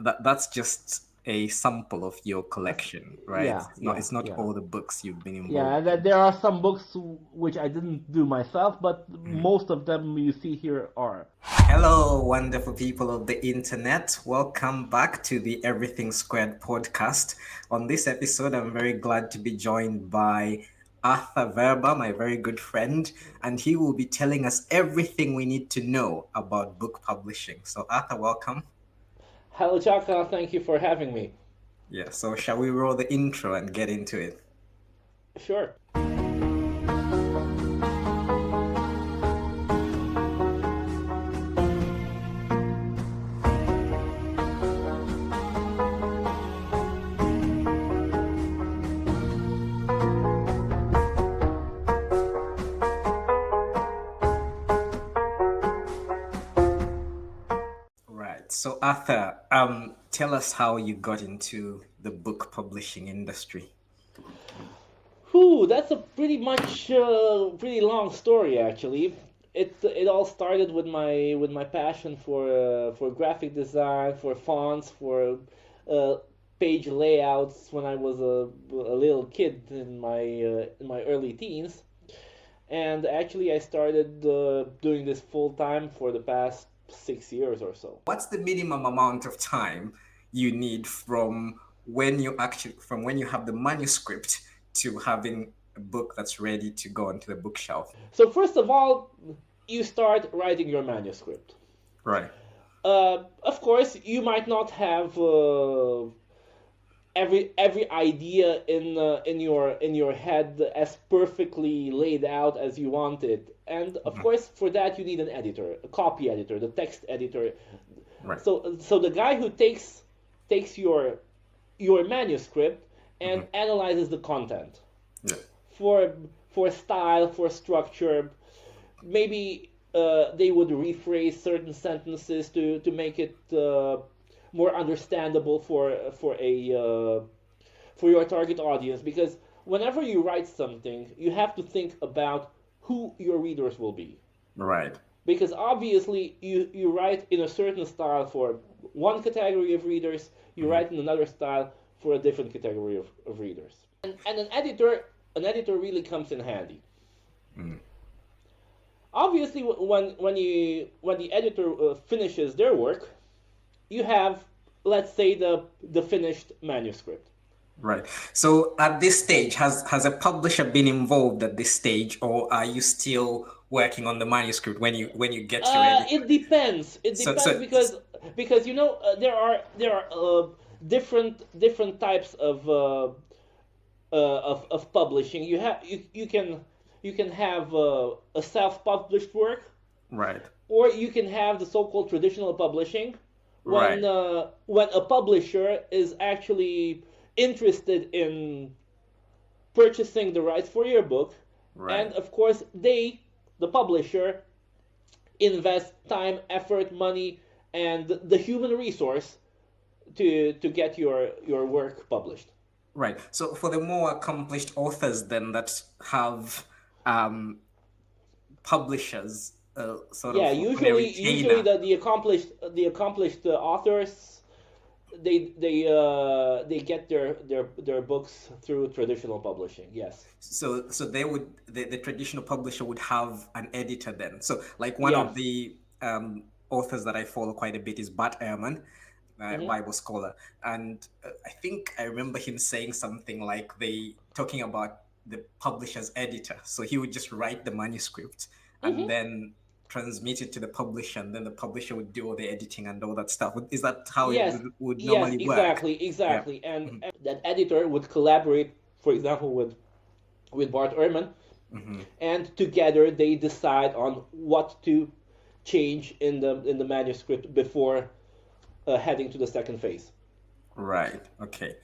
that's just a sample of your collection, right? Yeah, It's not yeah. all the books you've been Yeah, involved and in. there are some books which I didn't do myself, but Mhm. most of them you see here are. Hello, wonderful people of the internet. Welcome back to the Everything Squared podcast. On this episode, I'm very glad to be joined by Arthur Verba, my very good friend, and he will be telling us everything we need to know about book publishing. So, Arthur, welcome. Hello, Chaka. Thank you for having me. Yeah, so shall we roll the intro and get into it? Sure. Right. So, Arthur, tell us how you got into the book publishing industry. Whew, that's a pretty long story actually. It all started with my passion for graphic design, for fonts, for uh, page layouts when I was a little kid in my early teens. And actually, I started doing this full time for the past 6 years or so. What's the minimum amount of time you need from when you have the manuscript to having a book that's ready to go onto the bookshelf? So first of all, you start writing your manuscript. Right. Of course, you might not have every idea in your head as perfectly laid out as you want it, and of Mhm. course, for that you need an editor, a copy editor, the text editor. Right. So the guy who takes your manuscript and Mhm. analyzes the content Yeah. for style, for structure. Maybe they would rephrase certain sentences to make it more understandable for your target audience. Because whenever you write something, you have to think about who your readers will be. Right. Because obviously you write in a certain style for one category of readers, you Mhm. write in another style for a different category of readers. And an editor really comes in handy. Mhm. Obviously, when the editor finishes their work, you have, let's say, the finished manuscript. Right. So at this stage, has a publisher been involved at this stage, or are you still working on the manuscript when you get your editor? It depends. It So depends so because you know there are different types of publishing. You can have a self-published work, right. or you can have the so-called traditional publishing, Right. when a publisher is actually interested in purchasing the rights for your book, Right. and of course the publisher, invest time, effort, money, and the human resource to get your work published. Right. So for the more accomplished authors then that have publishers sort Yeah, of on a usually retainer. the accomplished authors, they get their books through traditional publishing. Yes. So the traditional publisher would have an editor then. So like one Yeah. of the authors that I follow quite a bit is Bart Ehrman, Hmm. Bible scholar, and I think I remember him saying something like they talking about the publisher's editor. So he would just write the manuscript and Hmm. then transmit it to the publisher, and then the publisher would do all the editing and all that stuff. Is that how it Yes. would Yes. normally work? Exactly. Yeah. Exactly. Mhm. And that editor would collaborate, for example, with Bart Ehrman, Mhm. and together they decide on what to change in the manuscript before heading to the second phase. Right. Okay.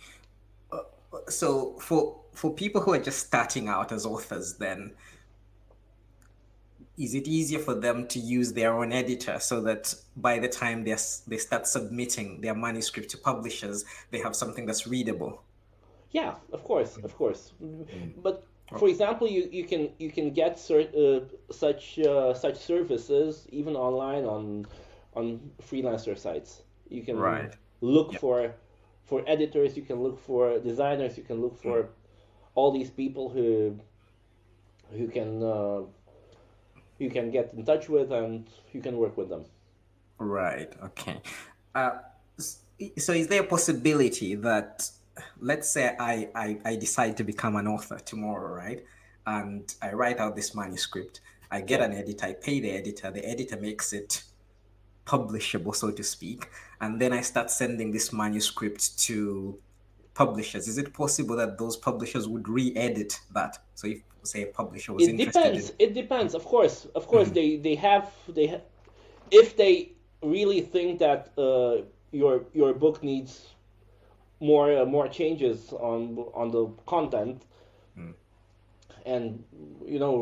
So for people who are just starting out as authors, then is it easier for them to use their own editor so that by the time they start submitting their manuscript to publishers, they have something that's readable? Yeah, of course, of course. Mm. But for Oh, example, you can get such services even online on freelancer sites. You can right. look Yeah. for editors, you can look for designers, you can look Mm. for all these people who can you can get in touch with and you can work with them. Right. Okay. Uh, so is there a possibility that, let's say I decide to become an author tomorrow, right? And I write out this manuscript. I get Yeah. an editor. I pay the editor makes it publishable, so to speak, and then I start sending this manuscript to publishers. Is it possible that those publishers would re-edit that? So if, say, a publisher was It interested depends. in. It depends. Of course, Mhm. they if they really think that your book needs more changes on the content Mm. and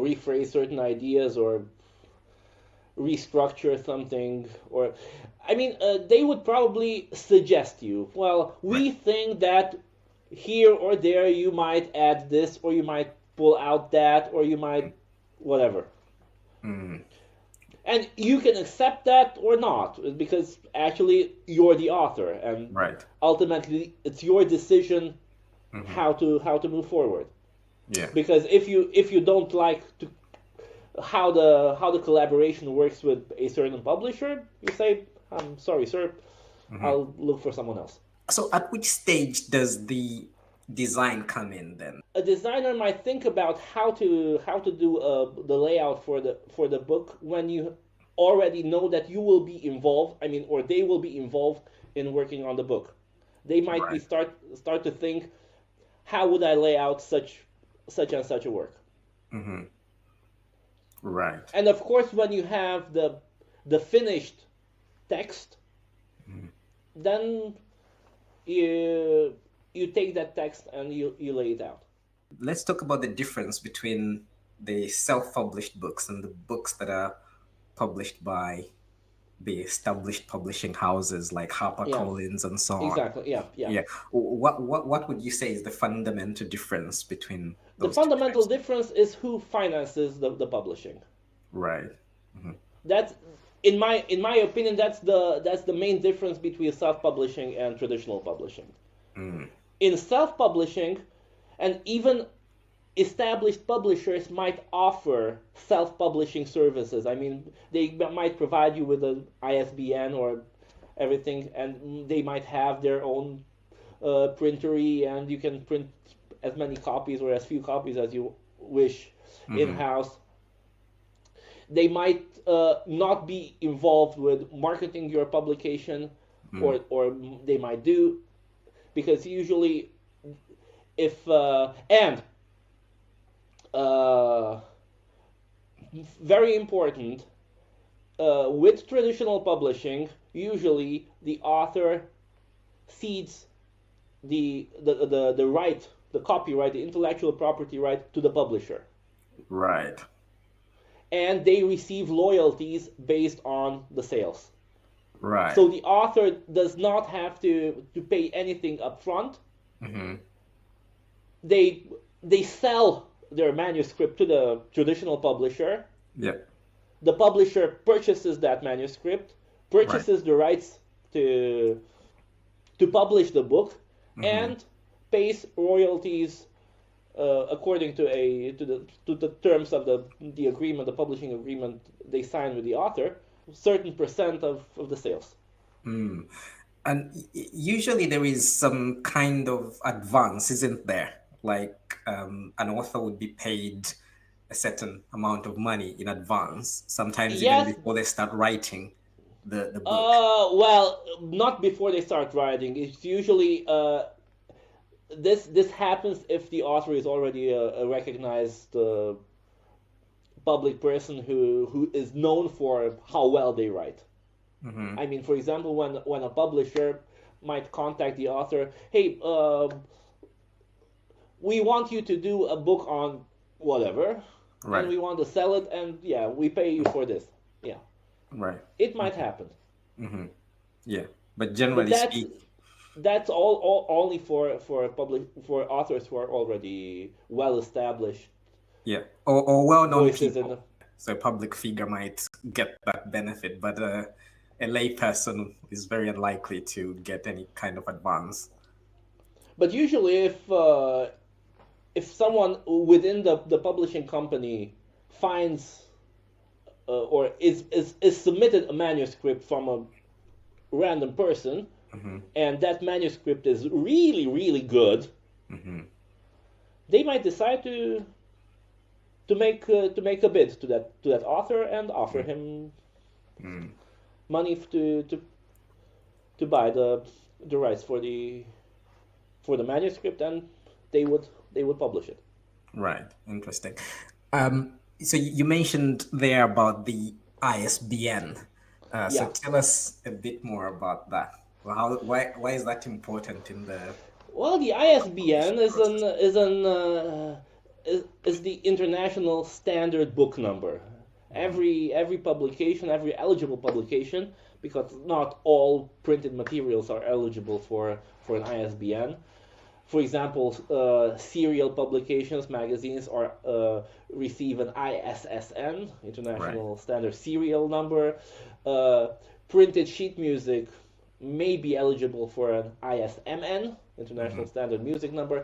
rephrase certain ideas or restructure something or I mean they would probably suggest you, well, Right. we think that here or there you might add this or you might pull out that or you might whatever, Mm. and you can accept that or not because actually you're the author and Right. ultimately it's your decision Hmm. how to move forward, Yeah. because if you don't like to how the collaboration works with a certain publisher, you say, I'm sorry, sir, Hmm. I'll look for someone else. So at which stage does the design come in then? A designer might think about how to do the layout for the book when you already know that you will be involved. I mean, or they will be involved in working on the book. They might be Right. start to think, how would I lay out such and such a work? Hmm. Right. And of course, when you have the finished text, Mhm. then you take that text and you lay it out. Let's talk about the difference between the self-published books and the books that are published by the established publishing houses like Yeah, HarperCollins and so on. exactly. Yeah, yeah. Yeah. What would you say is the fundamental difference between The those two fundamental types? difference is who finances the publishing. Right. Hmm. That's in my opinion that's the main difference between self-publishing and traditional publishing. Mm. In self-publishing, and even established publishers might offer self-publishing services. I mean, they might provide you with an ISBN or everything, and they might have their own printery, and you can print as many copies or as few copies as you wish in Hmm. house. They might not be involved with marketing your publication, Mm. or they might do, because usually if and uh, very important, with traditional publishing, usually the author cedes the right, the copyright, the intellectual property right to the publisher, Right. and they receive loyalties based on the sales. Right. So the author does not have to pay anything up front. Hmm. They they sell their manuscript to the traditional publisher. Yeah. The publisher purchases that manuscript, Right. purchases the rights to to publish the book, Hmm. and pays royalties according to the terms of the agreement, the publishing agreement they sign with the author, certain percent of the sales. Mm. And usually there is some kind of advance, isn't there? Like an author would be paid a certain amount of money in advance, sometimes even Yes, before they start writing the book. well, not before they start writing. It's usually this happens if the author is already a recognized public person who is known for how well they write. Hmm. I mean, for example, when a publisher might contact the author, hey, we want you to do a book on whatever, and Right. we want to sell it, and yeah, we pay you for this. Yeah, Right. it might happen, Hmm. Yeah. But but generally that's speaking, that's all only for authors who are already well established yeah, or well-known voices in people. So a public figure might get that benefit, but a layperson is very unlikely to get any kind of advance. But usually, if someone within the publishing company finds or is submitted a manuscript from a random person, Mm-hmm. and that manuscript is really really good, Mm-hmm. they might decide to make a bid to that author and offer him Mm-hmm. money to buy the rights for the manuscript, and they would publish it. Right. Interesting. So you mentioned there about the ISBN. So Yeah. tell us a bit more about that. Well, why is that important in the Well, the ISBN publishing process? is the international standard book number. Every publication, every eligible publication, because not all printed materials are eligible for an ISBN. For example, serial publications, magazines, are receive an ISSN, Right. International Standard Serial Number. Uh, Printed sheet music may be eligible for an ISMN, Mm-hmm. International Standard Music Number.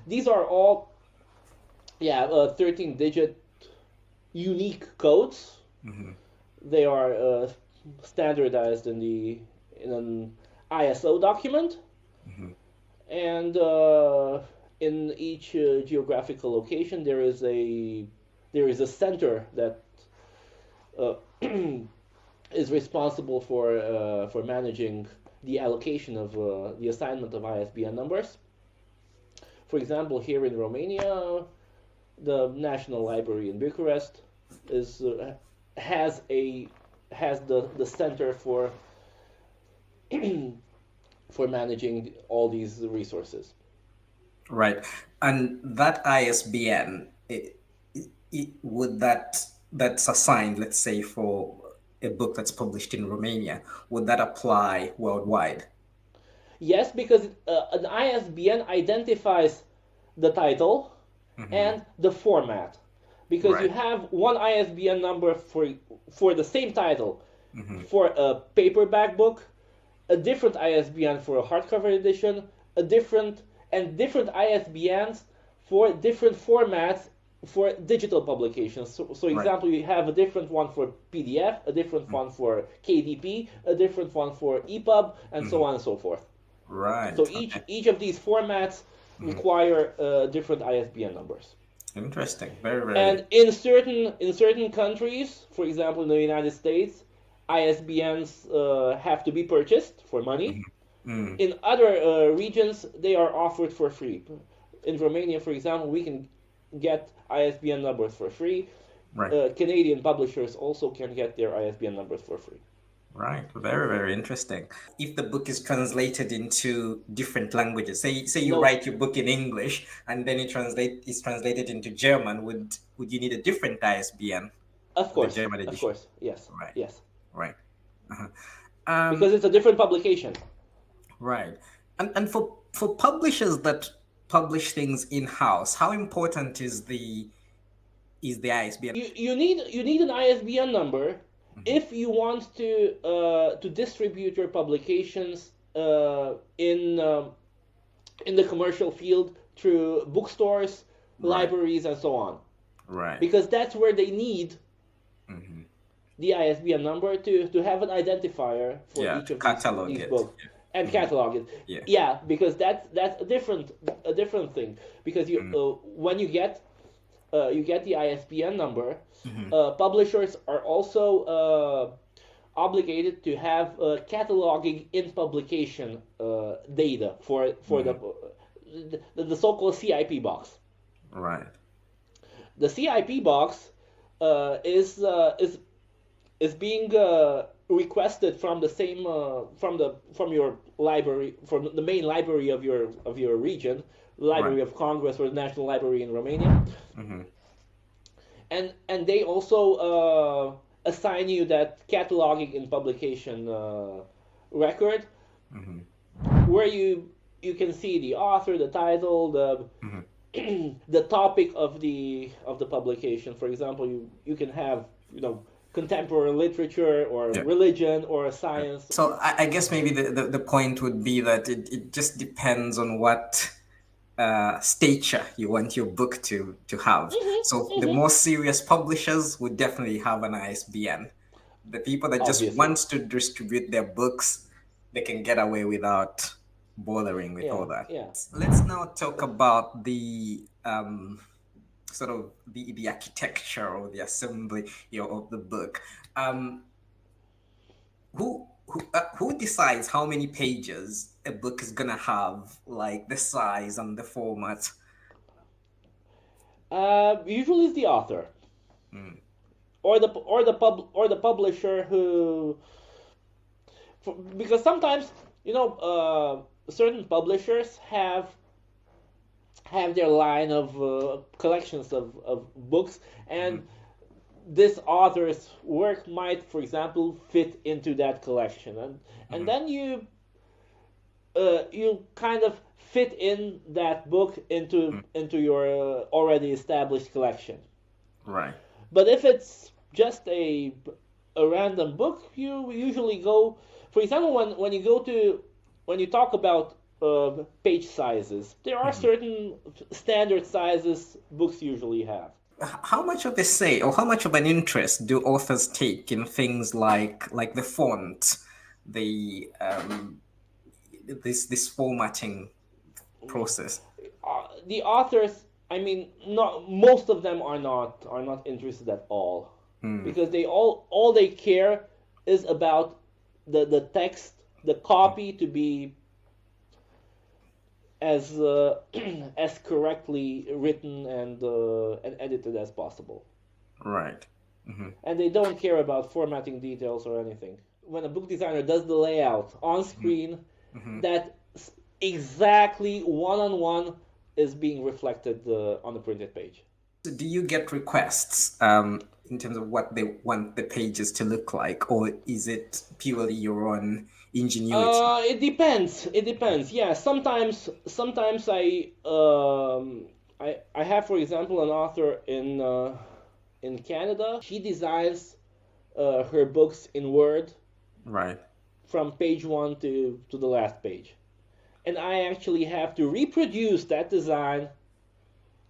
These are all, 13-digit unique codes. Mm-hmm. They are standardized in an ISO document, Mm-hmm. and in each geographical location there is a center that uh, is responsible for managing the allocation of the assignment of ISBN numbers. For example, here in Romania, the National Library in Bucharest is has a has the center for managing all these resources. Right. And that ISBN, would that's assigned, let's say, for a book that's published in Romania, would that apply worldwide? Yes, because an ISBN identifies the title Mm-hmm. and the format. Because you Right. have one ISBN number for the same title Mm-hmm. for a paperback book, a different ISBN for a hardcover edition, a different ISBNs for different formats for digital publications. So Right. example, you have a different one for PDF, a different one for KDP, a different one for EPUB, and so Mm-hmm. on and so forth. So Right. Okay. each of these formats Mm-hmm. require different ISBN numbers. Interesting. Very, very. And in certain countries, for example, in the United States, ISBNs have to be purchased for money. Mm. In other regions, they are offered for free. In Romania, for example, we can get ISBN numbers for free. Right. Canadian publishers also can get their ISBN numbers for free. Right. Very, very interesting. If the book is translated into different languages, say you No, write your book in English and then it's translated into German, would you need a different ISBN for the German of edition? course, yes, Right. yes, Right. Uh-huh. because it's a different publication. Right. And for publishers that publish things in-house, how important is the ISBN? You need an ISBN number Mhm. if you want to distribute your publications in the commercial field through bookstores, Right. libraries, and so on, Right. because that's where they need Hmm. the ISBN number to have an identifier for Yeah, each to of catalog these it. books and Hmm. catalog it. Yeah. Yeah, because that's a different thing. Because Mm. when you get the ISBN number, Hmm. publishers are also obligated to have cataloging in publication data for Hmm. the so-called CIP box. Right. The CIP box is being requested from the same from your library, from the main library of your region, Right. Library of Congress or the National Library in Romania, Hmm. and they also assign you that cataloging in publication record, Hmm. where you can see the author, the title, Hmm. the topic of the publication. For example, you can have contemporary literature or Yeah. religion or Yeah. science. So I guess maybe the point would be that it just depends on what stature you want your book to have. So the more serious publishers would definitely have an ISBN. The people that just Obviously. want to distribute their books, they can get away without bothering with Yeah, all that. yeah. Let's now talk about the sort of the architecture or the assembly, of the book. Um, who decides how many pages a book is gonna have, like the size and the format? Usually it's the author Mm, or the publisher who, because sometimes certain publishers have their line of collections of books, and mhm, this author's work might, for example, fit into that collection, and mhm, then you kind of fit in that book mm. into your already established collection. Right. But if it's just a random book, you usually go, for example, when you talk about page sizes, there are Mhm. certain standard sizes books usually have. How much of a say or how much of an interest do authors take in things like the font, the this formatting process? The authors, I mean, not most of them are not interested at all, Mm, because all they care is about the text, the mm, copy to be as as correctly written and edited as possible, right. Hmm. and they don't care about formatting details or anything. When a book designer does the layout on Hmm. screen, Hmm. that exactly one on one is being reflected on the printed page. So do you get requests in terms of what they want the pages to look like, or is it purely your own ingenuity? It depends. It depends. Yeah, sometimes I have, for example, an author in Canada. She designs her books in Word Right. from page one to the last page, and I actually have to reproduce that design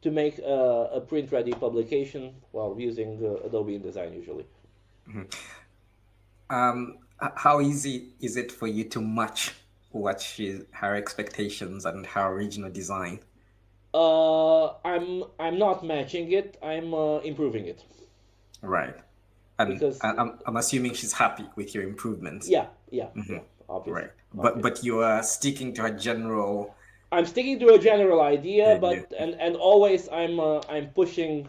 to make a print ready publication while using Adobe InDesign usually. Mhm. How easy is it for you to match her expectations and her original design? I'm not matching it. I'm improving it Right. And because I'm assuming she's happy with your improvements. yeah, yeah, Hmm. yeah. Obviously, Right. But obviously. but you are sticking to her general I'm sticking to a general idea, idea. but and always I'm pushing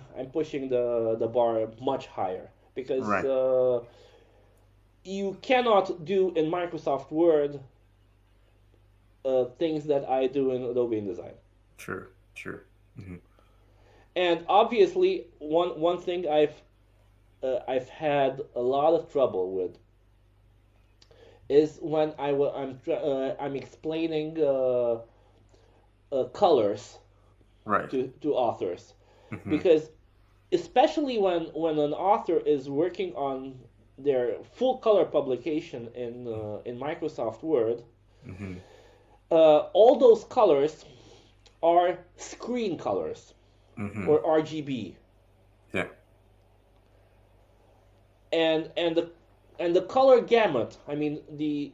the bar much higher, because Right. you cannot do in Microsoft Word things that I do in Adobe InDesign. True. True. Hmm. And obviously, one thing I've had a lot of trouble with is when I'm explaining colors Right. to authors, Hmm. because especially when an author is working on their full color publication in Microsoft Word, Hmm. all those colors are screen colors Hmm. or RGB, Yeah. and the color gamut. I mean the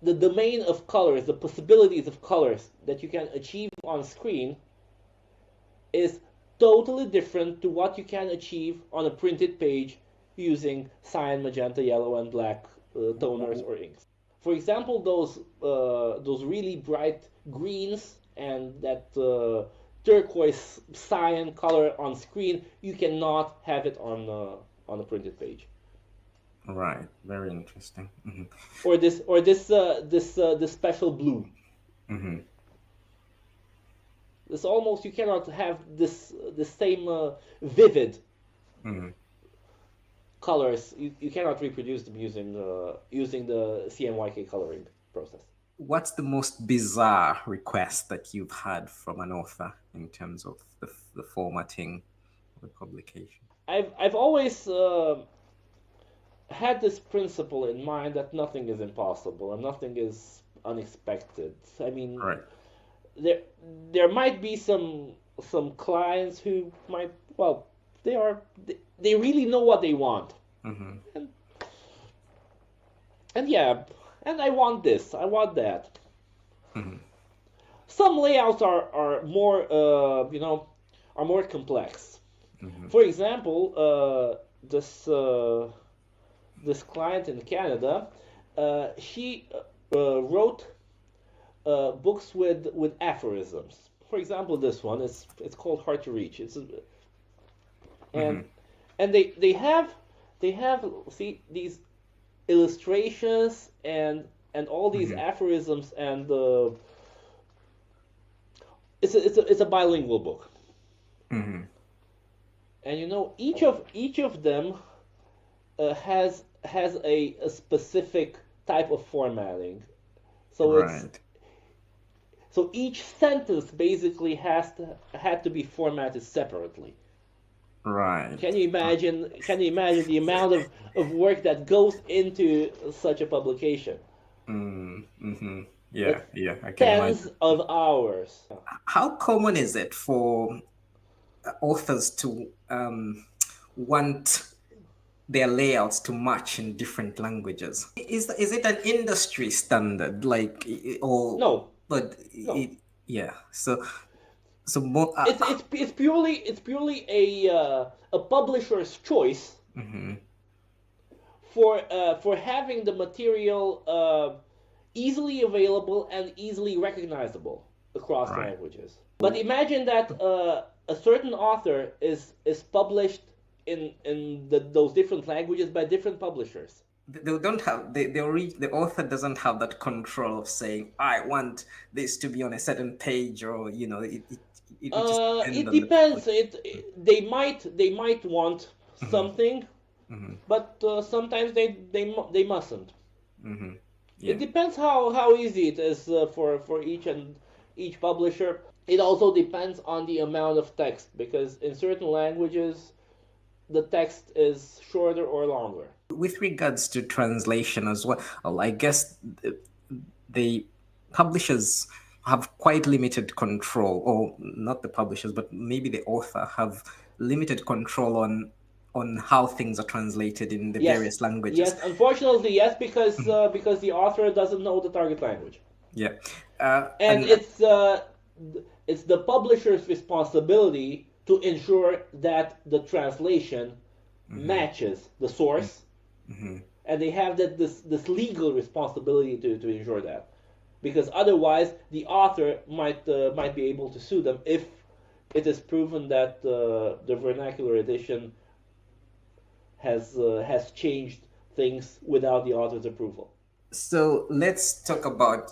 domain of colors, the possibilities of colors that you can achieve on screen is totally different to what you can achieve on a printed page using cyan, magenta, yellow, and black toners or inks. For example, those really bright greens and that turquoise cyan color on screen, you cannot have it on a printed page. Right. Very interesting. Hmm. Or this special blue. Hmm. It's almost, you cannot have this the same vivid Hmm. colors. You cannot reproduce them using the CMYK coloring process. What's the most bizarre request that you've had from an author in terms of the formatting of the publication? I've always had this principle in mind that nothing is impossible and nothing is unexpected. I mean, Right. there there might be some clients who might, well, they really know what they want, Mm-hmm. and and yeah, and I want this, I want that. Mm-hmm. Some layouts are more are more complex. Mm-hmm. For example, this client in Canada, she wrote books with aphorisms. For example, this one is it's called Hard to Reach. And Mm-hmm. and they have, see, these illustrations and all these Mm-hmm. aphorisms, and it's a bilingual book. Mm-hmm. And each of them has a specific type of formatting. So it's Right. so each sentence basically had to be formatted separately. Right. Can you imagine the amount of work that goes into such a publication? Mm-hmm. Yeah, That's yeah, I can tens imagine. of hours. How common is it for authors to want their layouts to match in different languages? Is it an industry standard, like, or No, but no. yeah. So more. It's purely a publisher's choice Mhm. for having the material easily available and easily recognizable across Right. languages. But imagine that a certain author is published in those different languages by different publishers. They don't have the author doesn't have that control of saying I want this to be on a certain page, or it would just depend It on the depends. publisher. They might want Hmm. something, Hmm. but sometimes they mustn't. Hmm. It Yeah. depends how easy it is for each publisher. It also depends on the amount of text, because in certain languages the text is shorter or longer. With regards to translation as well, I guess the publishers have quite limited control, or not the publishers, but maybe the author have limited control on how things are translated in the Yes, various languages. yes. Unfortunately, yes, because the author doesn't know the target language, Yeah, and and it's the publisher's responsibility to ensure that the translation mhm, matches the source, mhm, and they have this legal responsibility to ensure that, because otherwise the author might be able to sue them if it is proven that the vernacular edition has changed things without the author's approval. so let's talk about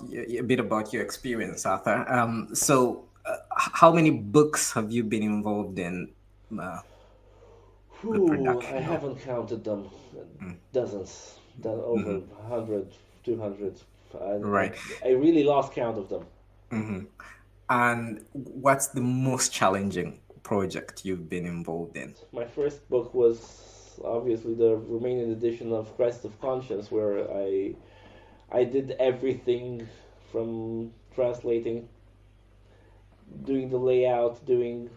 a bit about your experience, Arthur. How many books have you been involved in the Whew, I production of? haven't counted them. Mm, Dozens, over mhm. 100, 200. Right. I really lost count of them. Hmm. And what's the most challenging project you've been involved in? My first book was obviously the Romanian edition of Crisis of Conscience, where I did everything from translating, doing the layout, doing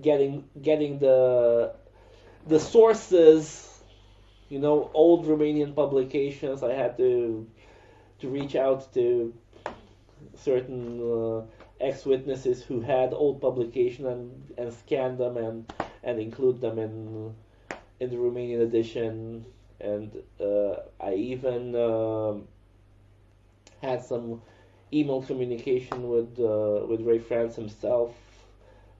getting the sources, old Romanian publications. I had to reach out to certain ex-witnesses who had old publication, and scan them and include them in the Romanian edition. And I even had some email communication with Ray France himself,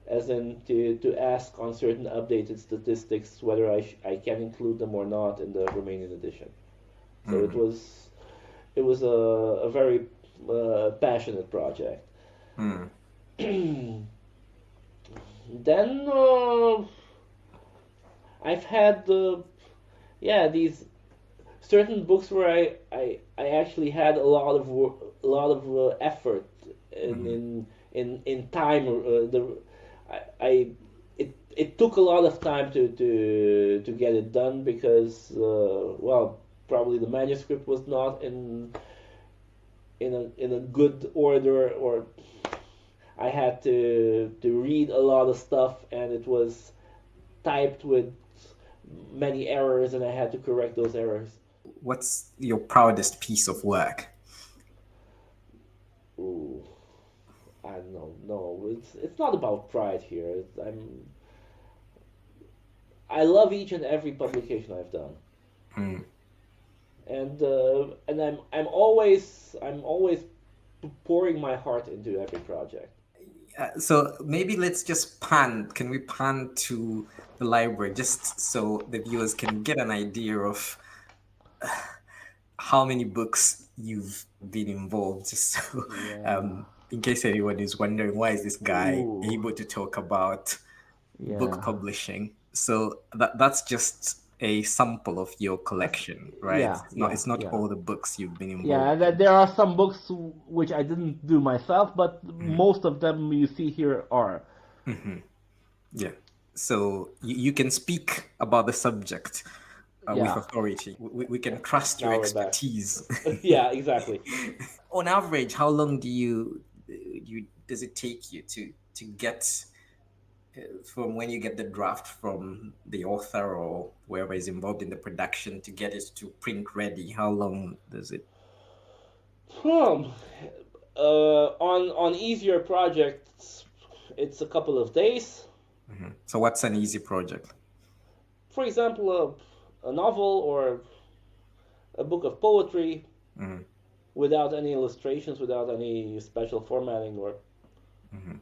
as in to ask on certain updated statistics whether I can include them or not in the Romanian edition. So Mm, it was a very passionate project. mm, Then I've had these certain books where I actually had a lot of effort in mhm, in time. The I it took a lot of time to get it done because well, probably the manuscript was not in a good order, or I had to read a lot of stuff, and it was typed with many errors, and I had to correct those errors. What's your proudest piece of work? Ooh, I don't know. No, it's not about pride here. I love each and every publication I've done, Mm. and I'm always pouring my heart into every project. So maybe let's just pan. Can we pan to the library just so the viewers can get an idea of how many books you've been involved? Just so, Yeah. in case anyone is wondering, why is this guy Ooh. able to talk about book Yeah. publishing? So that's just a sample of your collection, right? Yeah. Yeah. It's not Yeah. all the books you've been Yeah, involved and that in. there are some books which I didn't do myself, but Mhm. most of them you see here are. Mhm. Yeah. So you can speak about the subject with Yeah. authority. We Yeah. can trust your Now we're back. expertise. Yeah, exactly. On average, how long do you does it take you to get from when you get the draft from the author or whoever is involved in the production to get it to print ready? How long does it? Hmm. On easier projects, it's a couple of days. Mhm. So what's an easy project? For example, a novel or a book of poetry Mhm. without any illustrations, without any special formatting, or Mhm.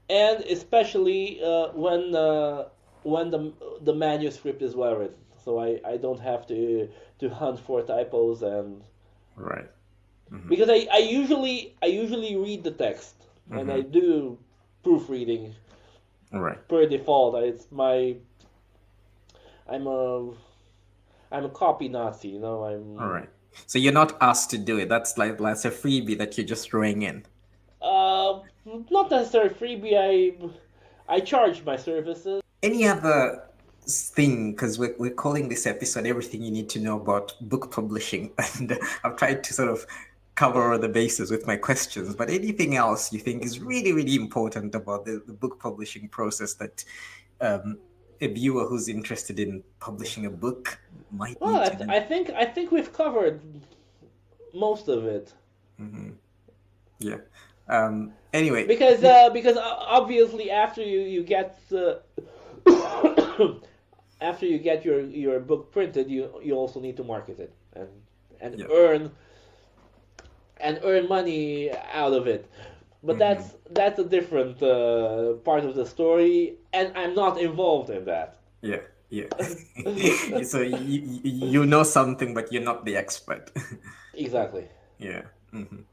and especially when the manuscript is well written, so I don't have to hunt for typos, and Right. Mhm. because I usually read the text, and I Mhm. do proofreading Right. per default. It's my I'm a I'm a copy Nazi, you know. All right. So you're not asked to do it. That's a freebie that you're just throwing in. Uh not necessarily freebie. I charge my services. Any other thing? Because we're calling this episode "Everything You Need to Know About Book Publishing," and I've tried to sort of cover all the bases with my questions. But anything else you think is really, really important about the book publishing process that um, a viewer who's interested in publishing a book might Well, need I, to th- know? I think I think we've covered most of it. Hmm. Yeah. Anyway, Because obviously after you get after you get your book printed, you also need to market it, and yeah. earn money out of it. But Hmm. that's a different part of the story, and I'm not involved in that. Yeah. Yeah. So you know something, but you're not the expert. Exactly. Yeah.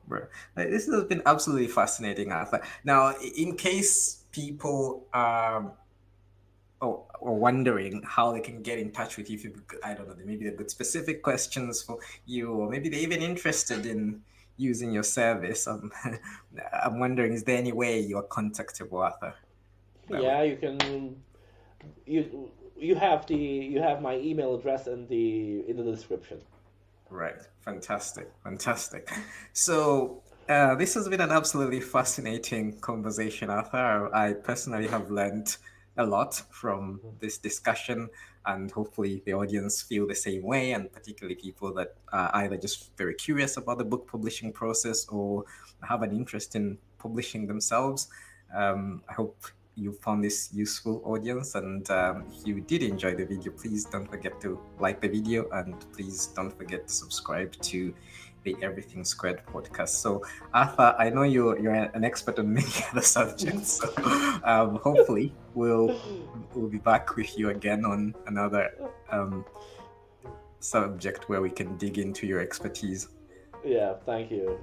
Right. This has been absolutely fascinating, Arthur. Now, in case people are wondering how they can get in touch with you, if you, I don't know, maybe they've got specific questions for you, or maybe they're even interested in using your service. I'm wondering, is there any way you are contactable, Arthur? That way. Yeah, you can you have my email address in the description. Right. Fantastic. Fantastic. So, this has been an absolutely fascinating conversation, Arthur. I personally have learned a lot from this discussion, and hopefully, the audience feel the same way, and particularly people that are either just very curious about the book publishing process or have an interest in publishing themselves. I hope you found this useful, audience, and if you did enjoy the video, please don't forget to like the video, and please don't forget to subscribe to the Everything Squared podcast. So Arthur, I know you're an expert on many other subjects, so hopefully we'll be back with you again on another um, subject where we can dig into your expertise. Yeah, thank you.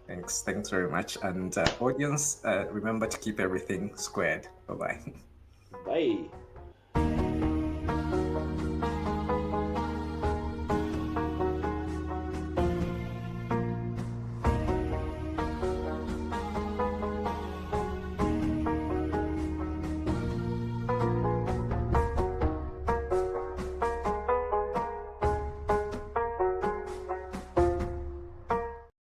Thanks very much, and audience, remember to keep everything squared. Bye bye. Bye.